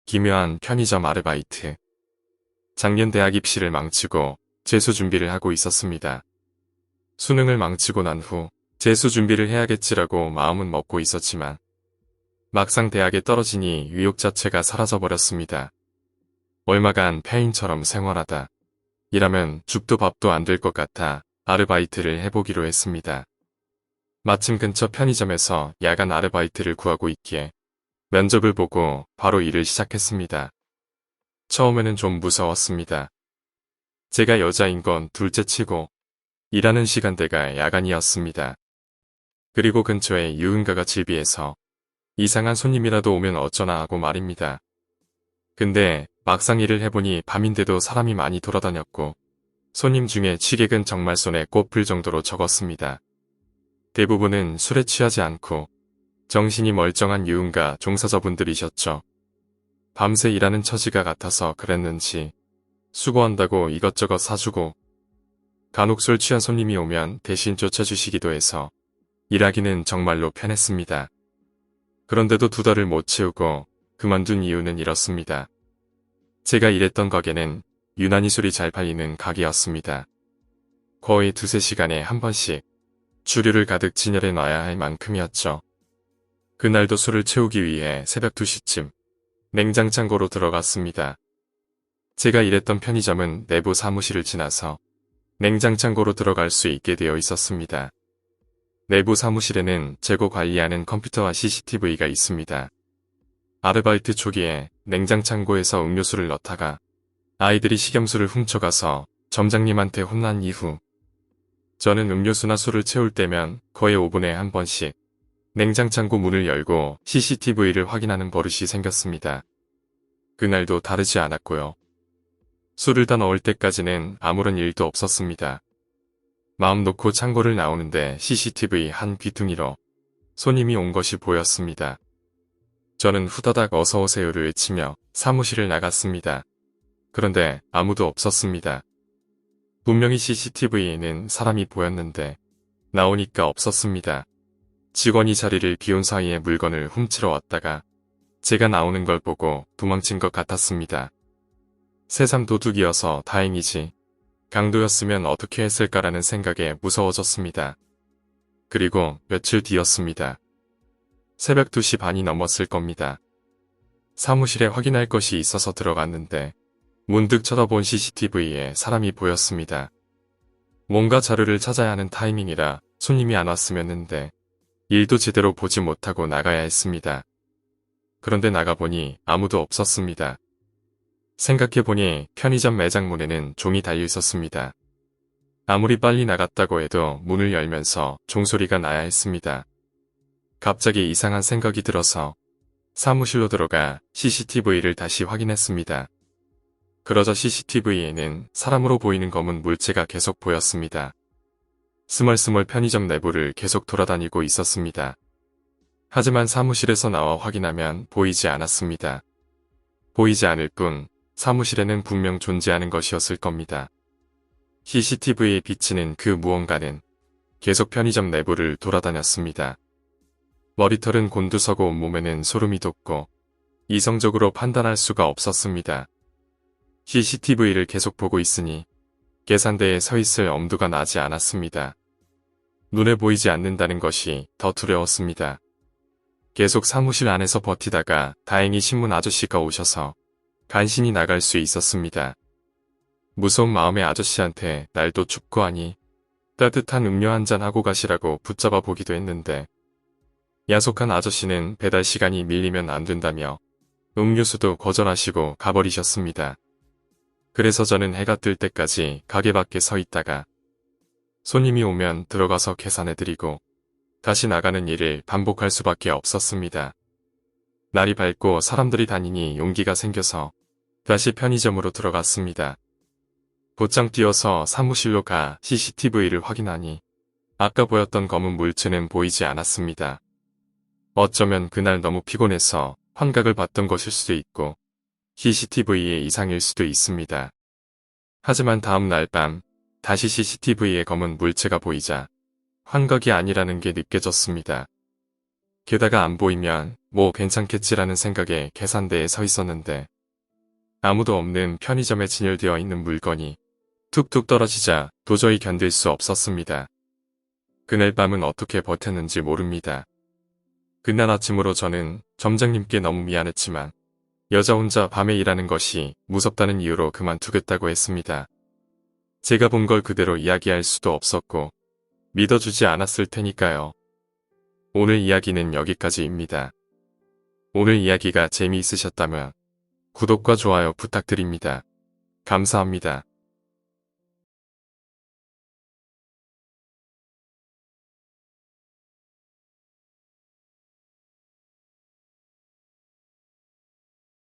기묘한 편의점 아르바이트. 작년 대학 입시를 망치고 재수 준비를 하고 있었습니다. 수능을 망치고 난 후 재수 준비를 해야겠지라고 마음은 먹고 있었지만 막상 대학에 떨어지니 의욕 자체가 사라져버렸습니다. 얼마간 폐인처럼 생활하다 일하면 죽도 밥도 안 될 것 같아 아르바이트를 해보기로 했습니다. 마침 근처 편의점에서 야간 아르바이트를 구하고 있기에 면접을 보고 바로 일을 시작했습니다. 처음에는 좀 무서웠습니다. 제가 여자인 건 둘째치고 일하는 시간대가 야간이었습니다. 그리고 근처에 유흥가가 질비해서 이상한 손님이라도 오면 어쩌나 하고 말입니다. 근데 막상 일을 해보니 밤인데도 사람이 많이 돌아다녔고 손님 중에 취객은 정말 손에 꼽힐 정도로 적었습니다. 대부분은 술에 취하지 않고 정신이 멀쩡한 유흥가 종사자분들이셨죠. 밤새 일하는 처지가 같아서 그랬는지 수고한다고 이것저것 사주고 간혹 술 취한 손님이 오면 대신 쫓아주시기도 해서 일하기는 정말로 편했습니다. 그런데도 2달을 못 채우고 그만둔 이유는 이렇습니다. 제가 일했던 가게는 유난히 술이 잘 팔리는 가게였습니다. 거의 2~3시간에 한 번씩 주류를 가득 진열해 놔야 할 만큼이었죠. 그날도 술을 채우기 위해 새벽 2시쯤 냉장창고로 들어갔습니다. 제가 일했던 편의점은 내부 사무실을 지나서 냉장창고로 들어갈 수 있게 되어 있었습니다. 내부 사무실에는 재고 관리하는 컴퓨터와 CCTV가 있습니다. 아르바이트 초기에 냉장창고에서 음료수를 넣다가 아이들이 식염수를 훔쳐가서 점장님한테 혼난 이후 저는 음료수나 술을 채울 때면 거의 5분에 한 번씩 냉장창고 문을 열고 CCTV를 확인하는 버릇이 생겼습니다. 그날도 다르지 않았고요. 술을 다 넣을 때까지는 아무런 일도 없었습니다. 마음 놓고 창고를 나오는데 CCTV 한 귀퉁이로 손님이 온 것이 보였습니다. 저는 후다닥 어서오세요를 외치며 사무실을 나갔습니다. 그런데 아무도 없었습니다. 분명히 CCTV에는 사람이 보였는데 나오니까 없었습니다. 직원이 자리를 비운 사이에 물건을 훔치러 왔다가 제가 나오는 걸 보고 도망친 것 같았습니다. 새삼 도둑이어서 다행이지 강도였으면 어떻게 했을까라는 생각에 무서워졌습니다. 그리고 며칠 뒤였습니다. 새벽 2시 반이 넘었을 겁니다. 사무실에 확인할 것이 있어서 들어갔는데 문득 쳐다본 CCTV에 사람이 보였습니다. 뭔가 자료를 찾아야 하는 타이밍이라 손님이 안 왔으면 했는데 일도 제대로 보지 못하고 나가야 했습니다. 그런데 나가보니 아무도 없었습니다. 생각해보니 편의점 매장 문에는 종이 달려 있었습니다. 아무리 빨리 나갔다고 해도 문을 열면서 종소리가 나야 했습니다. 갑자기 이상한 생각이 들어서 사무실로 들어가 CCTV를 다시 확인했습니다. 그러자 CCTV에는 사람으로 보이는 검은 물체가 계속 보였습니다. 스멀스멀 편의점 내부를 계속 돌아다니고 있었습니다. 하지만 사무실에서 나와 확인하면 보이지 않았습니다. 보이지 않을 뿐 사무실에는 분명 존재하는 것이었을 겁니다. CCTV에 비치는 그 무언가는 계속 편의점 내부를 돌아다녔습니다. 머리털은 곤두서고 온몸에는 소름이 돋고 이성적으로 판단할 수가 없었습니다. CCTV를 계속 보고 있으니 계산대에 서 있을 엄두가 나지 않았습니다. 눈에 보이지 않는다는 것이 더 두려웠습니다. 계속 사무실 안에서 버티다가 다행히 신문 아저씨가 오셔서 간신히 나갈 수 있었습니다. 무서운 마음의 아저씨한테 날도 춥고 하니 따뜻한 음료 한잔 하고 가시라고 붙잡아 보기도 했는데 야속한 아저씨는 배달 시간이 밀리면 안 된다며 음료수도 거절하시고 가버리셨습니다. 그래서 저는 해가 뜰 때까지 가게 밖에 서 있다가 손님이 오면 들어가서 계산해드리고 다시 나가는 일을 반복할 수밖에 없었습니다. 날이 밝고 사람들이 다니니 용기가 생겨서 다시 편의점으로 들어갔습니다. 곧장 뛰어서 사무실로 가 CCTV를 확인하니 아까 보였던 검은 물체는 보이지 않았습니다. 어쩌면 그날 너무 피곤해서 환각을 봤던 것일 수도 있고 CCTV의 이상일 수도 있습니다. 하지만 다음 날 밤 다시 CCTV에 검은 물체가 보이자 환각이 아니라는 게 느껴졌습니다. 게다가 안 보이면 뭐 괜찮겠지라는 생각에 계산대에 서 있었는데 아무도 없는 편의점에 진열되어 있는 물건이 툭툭 떨어지자 도저히 견딜 수 없었습니다. 그날 밤은 어떻게 버텼는지 모릅니다. 그날 아침으로 저는 점장님께 너무 미안했지만 여자 혼자 밤에 일하는 것이 무섭다는 이유로 그만두겠다고 했습니다. 제가 본 걸 그대로 이야기할 수도 없었고 믿어주지 않았을 테니까요. 오늘 이야기는 여기까지입니다. 오늘 이야기가 재미있으셨다면 구독과 좋아요 부탁드립니다. 감사합니다.